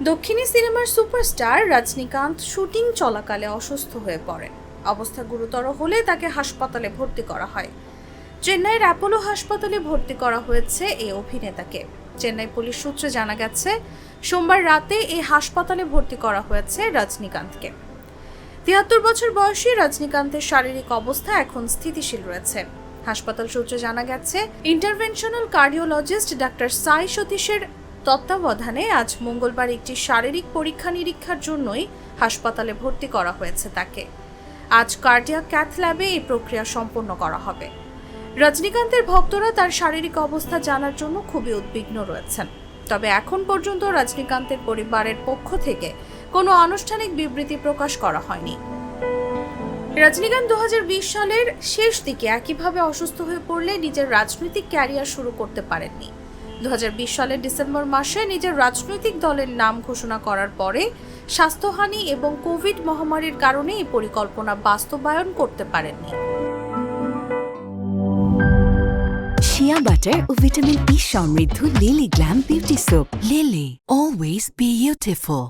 দক্ষিণী সিনেমার superstar Rajinikanth shooting চলাকালে অসুস্থ হয়ে পড়েন। অবস্থা গুরুতর হলে তাকে হাসপাতালে ভর্তি করা হয়। চেন্নাইয়ের অ্যাপোলো হাসপাতালে ভর্তি করা হয়েছে এই অভিনেতাকে। চেন্নাই পুলিশ সূত্রে জানা গেছে, সোমবার রাতে এই হাসপাতালে ভর্তি করা হয়েছে রজনীকান্তকে। ৭৩ বছর বয়সী রজনীকান্তের শারীরিক অবস্থা এখন স্থিতিশীল রয়েছে। হাসপাতাল সূত্রে জানা গেছে, ইন্টারভেনশনাল কার্ডিওলজিস্ট ডাক্তার সাই সতীশের তত্ত্বাবধানে আজ মঙ্গলবার একটি শারীরিক পরীক্ষা নিরীক্ষার জন্যই হাসপাতালে ভর্তি করা হয়েছে তাকে। আজ কার্ডিয়াক ক্যাথ ল্যাবে এই প্রক্রিয়া সম্পন্ন করা হবে। রজনীকান্তের ভক্তরা তার শারীরিক অবস্থা জানার জন্য খুবই উদ্বিগ্ন রয়েছেন। তবে এখন পর্যন্ত রজনীকান্তের পরিবারের পক্ষ থেকে কোনো আনুষ্ঠানিক বিবৃতি প্রকাশ করা হয়নি। রজনীকান্ত ২০২০ সালের শেষ দিকে একইভাবে অসুস্থ হয়ে পড়লে নিজের রাজনৈতিক ক্যারিয়ার শুরু করতে পারেননি। ২০২০ সালের ডিসেম্বর মাসে নিজের রাজনৈতিক দলের নাম ঘোষণা করার পরে স্বাস্থ্যহানি এবং কোভিড মহামারীর কারণে এই পরিকল্পনা বাস্তবায়ন করতে পারেননি। শিয়া বাটার ও ভিটামিন ই সমৃদ্ধ lily glam beauty soap. Lily, always beautiful.